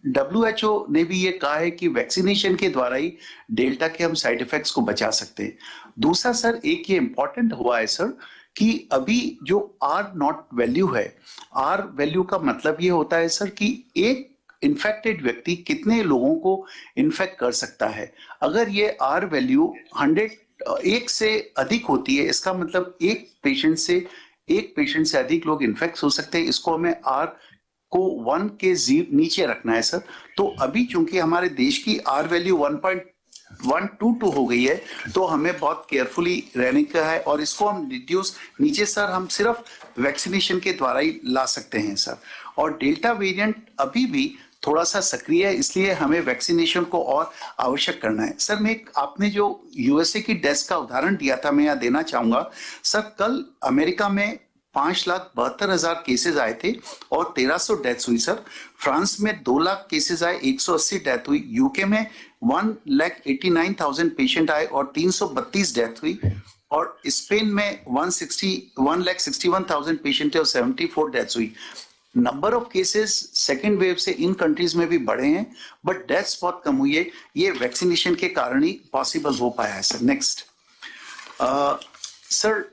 WHO ने भी ये कहा है कि वैक्सीनेशन के द्वारा ही डेल्टा के हम साइड इफेक्ट्स को बचा सकते हैं। दूसरा सर एक ये इंपॉर्टेंट हुआ है सर कि अभी जो R0 वैल्यू है, R वैल्यू का मतलब ये होता है सर कि एक इन्फेक्टेड व्यक्ति कितने लोगों को इन्फेक्ट कर सकता है। अगर ये R वैल्यू 1 से अधिक होती है, इसका मतलब एक पेशेंट से अधिक लोग इन्फेक्ट हो सकते हैं। इसको हमें R को 1 के नीचे रखना है सर। तो अभी चूंकि हमारे देश की R वैल्यू 1.122 हो गई है, तो हमें बहुत केयरफुली रहने का है और इसको हम रिड्यूस नीचे सर हम सिर्फ वैक्सीनेशन के द्वारा ही ला सकते हैं सर। और डेल्टा वेरिएंट अभी भी थोड़ा सा सक्रिय है, इसलिए हमें वैक्सीनेशन को और आवश्यक करना है सर। मैं आपने जो यूएसए की डेथ का उदाहरण दिया था, मैं यहाँ देना चाहूंगा सर। कल अमेरिका में 5,72,000 केसेस आए थे और 1300 डेथ्स हुई सर। फ्रांस में 2 लाख केसेस आए, 180 डेथ हुई। यूके में 1,89,000 पेशेंट आए और 332 डेथ हुई। और स्पेन में 1,61,000 पेशेंट थे और 74 डेथ्स हुई। Number of cases second wave से इन कंट्रीज में भी बढ़े हैं, बट डेथ्स बहुत कम हुई है। ये वैक्सीनेशन के कारण ही पॉसिबल हो पाया है सर। नेक्स्ट सर,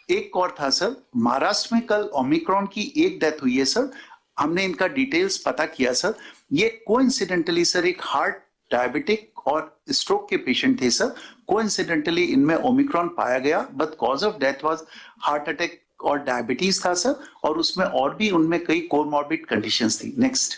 एक और था सर, महाराष्ट्र में कल ओमिक्रॉन की एक डेथ हुई है सर। हमने इनका डिटेल्स पता किया सर। ये कोइंसिडेंटली सर एक हार्ट, डायबिटिक और स्ट्रोक के पेशेंट थे सर। कोइंसिडेंटली इनमें ओमिक्रॉन पाया गया, but cause of death was heart attack और डायबिटीज था सर, और उसमें और भी उनमें कई कोमॉर्बिड कंडीशंस थी। नेक्स्ट,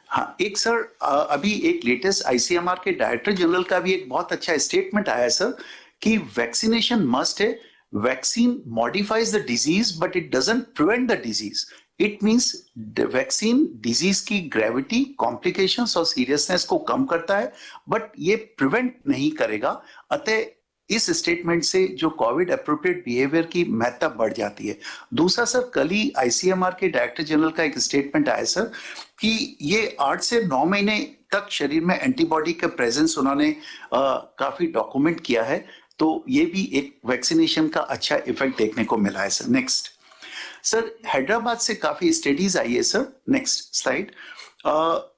हाँ, एक सर अभी एक लेटेस्ट आईसीएमआर के डायरेक्टर जनरल का भी एक बहुत अच्छा स्टेटमेंट आया सर कि वैक्सीनेशन मस्ट है। Vaccine modifies the disease but it doesn't prevent the disease. It means vaccine disease की ग्रेविटी, कॉम्प्लिकेशंस और सीरियसनेस को कम करता है, बट ये प्रिवेंट नहीं करेगा। अतः इस स्टेटमेंट से जो कोविड अप्रोप्रिएट बिहेवियर की महत्ता बढ़ जाती है। दूसरा सर, कल ही आईसीएमआर के डायरेक्टर जनरल का एक स्टेटमेंट आया सर कि ये 8 से 9 महीने तक शरीर में एंटीबॉडी का प्रेजेंस उन्होंने काफी डॉक्यूमेंट किया है। तो ये भी एक वैक्सीनेशन का अच्छा इफेक्ट देखने को मिला है सर। नेक्स्ट सर, हैदराबाद से काफी स्टडीज आई है sir. Next slide.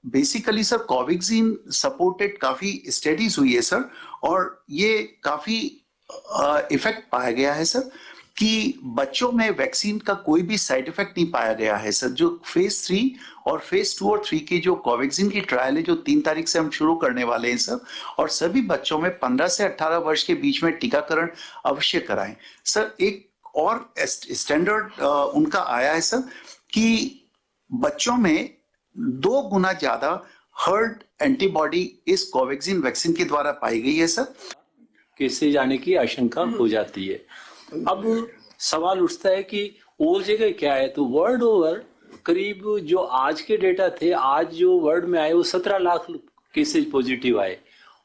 Basically sir Covaxin supported काफी स्टडीज हुई है सर, और ये काफी इफेक्ट पाया गया है सर कि बच्चों में वैक्सीन का कोई भी साइड इफेक्ट नहीं पाया गया है सर। जो फेज 3 और फेज 2 और 3 की जो कोवैक्सीन की ट्रायल है, जो 3 तारीख से हम शुरू करने वाले हैं सर, और सभी बच्चों में 15 से 18 वर्ष के बीच में टीकाकरण अवश्य कराएं सर। एक और स्टैंडर्ड उनका आया है सर कि बच्चों में 2 गुना ज्यादा हर्ड एंटीबॉडी इस कोवैक्सीन वैक्सीन के द्वारा पाई गई है सर। केसेज आने की आशंका हो जाती है। अब सवाल उठता है कि और जगह क्या है, तो वर्ल्ड ओवर करीब जो आज के डेटा थे, आज जो वर्ल्ड में आए वो 17 लाख केसेज पॉजिटिव आए,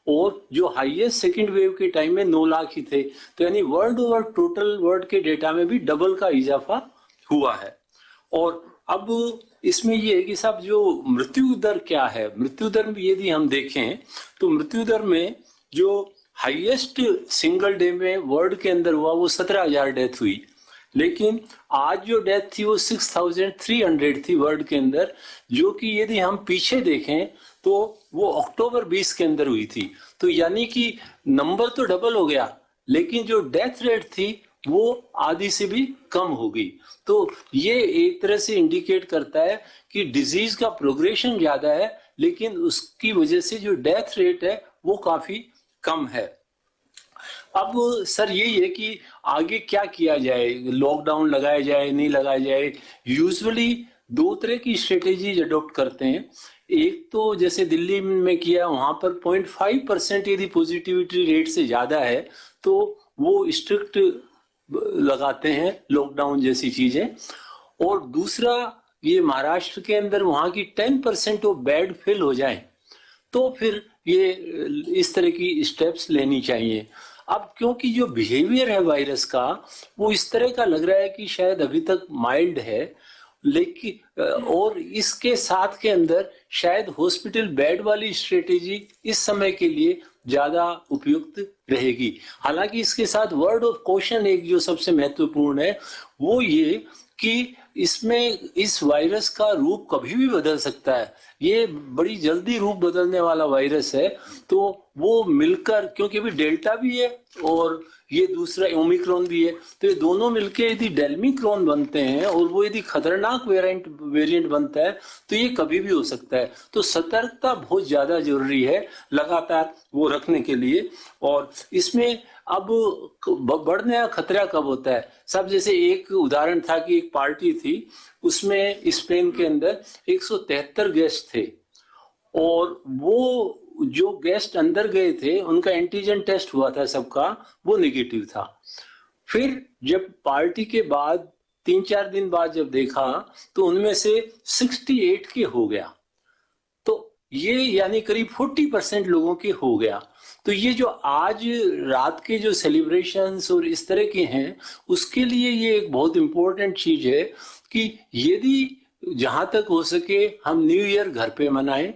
और जो हाईएस्ट सेकंड वेव के टाइम में 9 लाख ही थे। तो यानी वर्ल्ड ओवर टोटल वर्ल्ड के डेटा में भी डबल का इजाफा हुआ है। और अब इसमें ये है कि साहब जो मृत्यु दर क्या है, मृत्यु दर में यदि हम देखें तो मृत्यु दर में जो हाईएस्ट सिंगल डे में वर्ल्ड के अंदर हुआ वो 17,000 डेथ हुई, लेकिन आज जो डेथ थी वो 6,300 थी वर्ल्ड के अंदर, जो कि यदि हम पीछे देखें तो वो अक्टूबर 20 के अंदर हुई थी। तो यानी कि नंबर तो डबल हो गया, लेकिन जो डेथ रेट थी वो आधी से भी कम हो गई। तो ये एक तरह से इंडिकेट करता है कि डिजीज का प्रोग्रेशन ज्यादा है, लेकिन उसकी वजह से जो डेथ रेट है वो काफी कम है। अब सर यही है कि आगे क्या किया जाए, लॉकडाउन लगाया जाए नहीं लगाया जाए। यूजुअली 2 तरह की स्ट्रेटेजीज अडॉप्ट करते हैं। एक तो जैसे दिल्ली में किया, वहां पर 0.5% यदि पॉजिटिविटी रेट से ज्यादा है तो वो स्ट्रिक्ट लगाते हैं लॉकडाउन जैसी चीजें। और दूसरा ये महाराष्ट्र के अंदर वहां की 10% ऑफ बेड फिल हो जाए तो फिर ये इस तरह की स्टेप्स लेनी चाहिए। अब क्योंकि जो बिहेवियर है वायरस का वो इस तरह का लग रहा है कि शायद अभी तक माइल्ड है, लेकिन और इसके साथ के अंदर शायद हॉस्पिटल बेड वाली स्ट्रेटेजी इस समय के लिए ज्यादा उपयुक्त रहेगी। हालांकि इसके साथ वर्ड ऑफ क्वेश्चन एक जो सबसे महत्वपूर्ण है वो ये कि इसमें इस वायरस का रूप कभी भी बदल सकता है। ये बड़ी जल्दी रूप बदलने वाला वायरस है, तो वो मिलकर, क्योंकि अभी डेल्टा भी है और ये दूसरा ओमिक्रॉन भी है, तो ये दोनों मिलके यदि डेल्मिक्रॉन बनते हैं और वो यदि खतरनाक वेरिएंट बनता है तो ये कभी भी हो सकता है। तो सतर्कता बहुत ज्यादा जरूरी है लगातार वो रखने के लिए। और इसमें अब बढ़ने का खतरा कब होता है सब, जैसे एक उदाहरण था कि एक पार्टी थी, उसमें स्पेन के अंदर 173 गेस्ट थे और वो जो गेस्ट अंदर गए थे उनका एंटीजन टेस्ट हुआ था सबका, वो नेगेटिव था। फिर जब पार्टी के बाद 3-4 दिन बाद जब देखा तो उनमें से 68 के हो गया, तो ये यानी करीब 40% लोगों के हो गया। तो ये जो आज रात के जो सेलिब्रेशंस और इस तरह के हैं उसके लिए ये एक बहुत इंपॉर्टेंट चीज है कि यदि जहां तक हो सके हम न्यू ईयर घर पे मनाएं।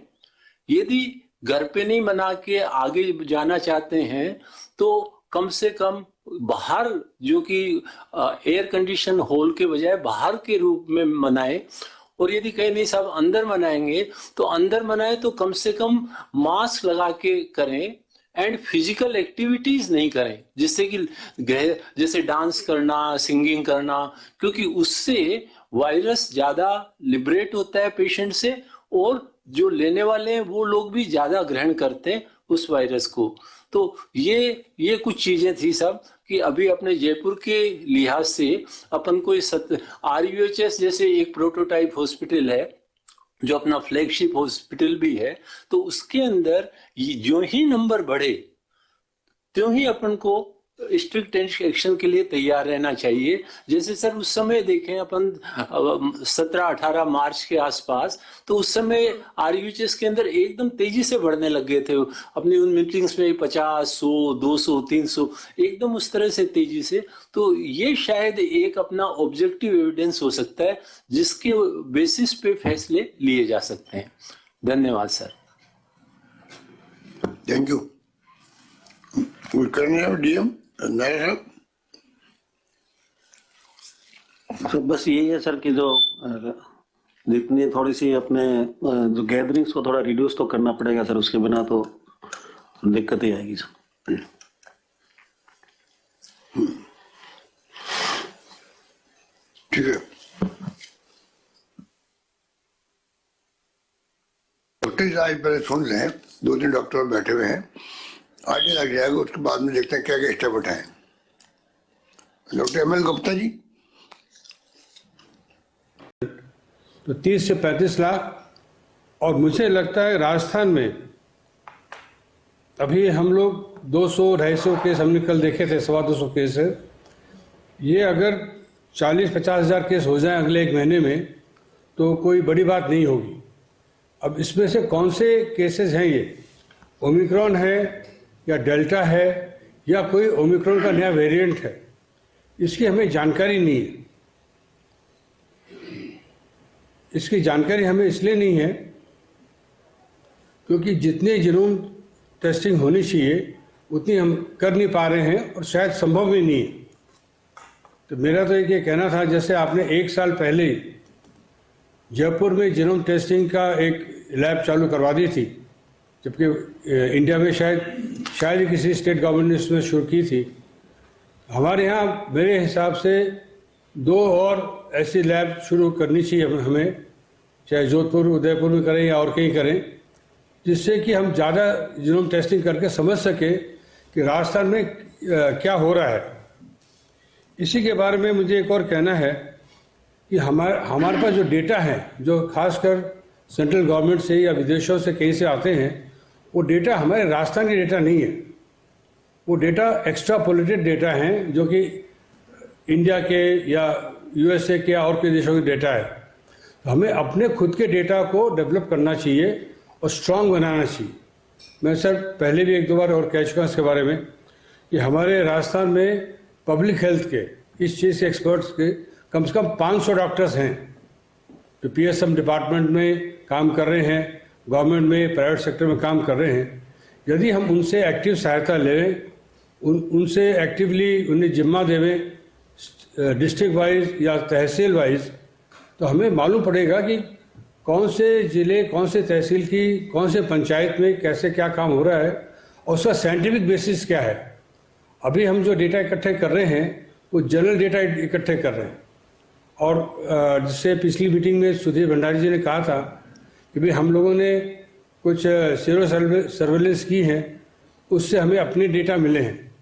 यदि घर पे नहीं मना के आगे जाना चाहते हैं तो कम से कम बाहर, जो कि एयर कंडीशन हॉल के बजाय बाहर के रूप में मनाए। और यदि कहीं नहीं साहब अंदर मनाएंगे तो अंदर मनाए तो कम से कम मास्क लगा के करें एंड फिजिकल एक्टिविटीज नहीं करें, जिससे कि जैसे डांस करना, सिंगिंग करना, क्योंकि उससे वायरस ज्यादा लिबरेट होता है पेशेंट से और जो लेने वाले हैं वो लोग भी ज्यादा ग्रहण करते हैं उस वायरस को। तो ये कुछ चीजें थी सब कि अभी अपने जयपुर के लिहाज से अपन को RUHS जैसे एक प्रोटोटाइप हॉस्पिटल है जो अपना फ्लैगशिप हॉस्पिटल भी है, तो उसके अंदर जो ही नंबर बढ़े त्यों ही अपन को स्ट्रिक्ट एक्शन के लिए तैयार रहना चाहिए। जैसे सर उस समय देखें अपन 17-18 मार्च के आसपास, तो उस समय RUHS के अंदर एकदम तेजी से बढ़ने लग गए थे अपनी उन मीटिंग्स में 50, 100, 200, 300 एकदम उस तरह से तेजी से। तो ये शायद एक अपना ऑब्जेक्टिव एविडेंस हो सकता है जिसके बेसिस पे फैसले लिए जा सकते हैं। धन्यवाद सर। Thank you. DM तो बस यही है सर कि जो जितनी थोड़ी सी अपने जो गैदरिंग्स को थोड़ा रिड्यूस तो करना पड़ेगा सर, उसके बिना तो दिक्कत ही आएगी सर। ठीक है, डॉक्टर आज पहले सुन लें, 2-3 डॉक्टर बैठे हुए हैं, आगे लग जाएगा, उसके बाद में देखते हैं क्या क्या स्टेप उठाएं। Doctor ML Gupta ji. तो 30 से 35 लाख, और मुझे लगता है राजस्थान में अभी हम लोग 200-250 केस हमने कल देखे थे, 250 केस है। ये अगर 40-50 हज़ार केस हो जाएं अगले 1 महीने में तो कोई बड़ी बात नहीं होगी। अब इसमें से कौन से केसेस हैं, ये ओमिक्रॉन है या डेल्टा है या कोई ओमिक्रॉन का नया वेरिएंट है, इसकी हमें जानकारी नहीं है। इसकी जानकारी हमें इसलिए नहीं है क्योंकि जितने जीनोम टेस्टिंग होनी चाहिए उतनी हम कर नहीं पा रहे हैं और शायद संभव भी नहीं है। तो मेरा तो ये कहना था, जैसे आपने 1 साल पहले जयपुर में जीनोम टेस्टिंग का एक लैब चालू करवा दी थी, जबकि इंडिया में शायद ही किसी स्टेट गवर्नमेंट ने इसमें शुरू की थी। हमारे यहाँ मेरे हिसाब से 2 और ऐसी लैब शुरू करनी चाहिए हमें, चाहे जोधपुर, उदयपुर में करें या और कहीं करें, जिससे कि हम ज़्यादा जीनोम टेस्टिंग करके समझ सकें कि राजस्थान में क्या हो रहा है। इसी के बारे में मुझे एक और कहना है कि हमारे पास जो डेटा है, जो खासकर सेंट्रल गवर्नमेंट से या विदेशों से कहीं से आते हैं, वो डेटा हमारे राजस्थान के डेटा नहीं है। वो डेटा एक्स्ट्रापोलेटेड डेटा हैं जो कि इंडिया के या USA के या और कई देशों के डेटा है। तो हमें अपने खुद के डेटा को डेवलप करना चाहिए और स्ट्रांग बनाना चाहिए। मैं सर पहले भी 1-2 बार और कह चुका इसके बारे में कि हमारे राजस्थान में पब्लिक हेल्थ के इस चीज़ के एक्सपर्ट्स के कम से कम 500 डॉक्टर्स हैं जो PSM डिपार्टमेंट में काम कर रहे हैं, गवर्नमेंट में, प्राइवेट सेक्टर में काम कर रहे हैं। यदि हम उनसे एक्टिव सहायता लें, उनसे एक्टिवली उन्हें जिम्मा देवें डिस्ट्रिक्ट वाइज या तहसील वाइज, तो हमें मालूम पड़ेगा कि कौन से ज़िले, कौन से तहसील की, कौन से पंचायत में कैसे क्या काम हो रहा है और उसका साइंटिफिक बेसिस क्या है। अभी हम जो डेटा इकट्ठे कर रहे हैं वो जनरल डेटा इकट्ठे कर रहे हैं, और जिससे पिछली मीटिंग में सुधीर भंडारी जी ने कहा था कि भाई हम लोगों ने कुछ सीरो सर्वेलेंस की है, उससे हमें अपने डेटा मिले हैं।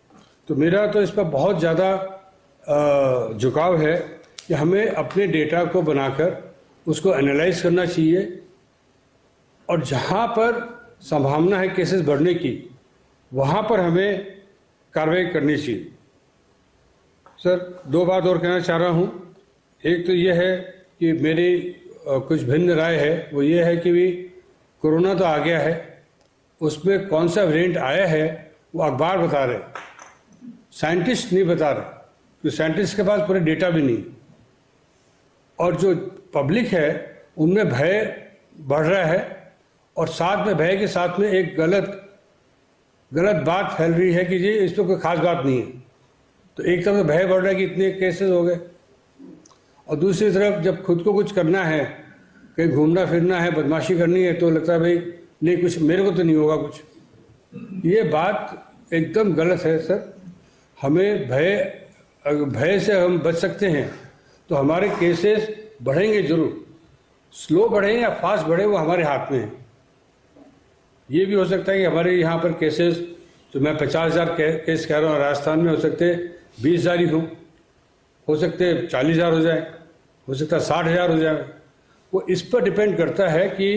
तो मेरा तो इस पर बहुत ज़्यादा झुकाव है कि हमें अपने डेटा को बनाकर उसको एनालाइज करना चाहिए, और जहाँ पर संभावना है केसेस बढ़ने की वहाँ पर हमें कार्रवाई करनी चाहिए। सर 2 बात और कहना चाह रहा हूँ। एक तो ये है कि मेरी कुछ भिन्न राय है, वो ये है कि भी कोरोना तो आ गया है, उसमें कौन सा वेरिएंट आया है वो अखबार बता रहे, साइंटिस्ट नहीं बता रहे, तो साइंटिस्ट के पास पूरे डेटा भी नहीं। और जो पब्लिक है उनमें भय बढ़ रहा है, और साथ में भय के साथ में एक गलत गलत बात फैल रही है कि जी इस पर कोई खास बात नहीं है। तो एक तरफ भय बढ़ रहा है कि इतने केसेस हो गए, और दूसरी तरफ जब खुद को कुछ करना है, कहीं घूमना फिरना है, बदमाशी करनी है, तो लगता है भाई नहीं, कुछ मेरे को तो नहीं होगा कुछ। ये बात एकदम गलत है सर। हमें भय से हम बच सकते हैं तो हमारे केसेस बढ़ेंगे जरूर, स्लो बढ़े या फास्ट बढ़े वो हमारे हाथ में है। ये भी हो सकता है कि हमारे यहाँ पर केसेस, जो मैं 50,000 केस कह रहा हूँ, राजस्थान में हो सकते 20,000 ही हो सकते 40,000 हो जाए, हो सकता 60,000 हो जाए। वो इस पर डिपेंड करता है कि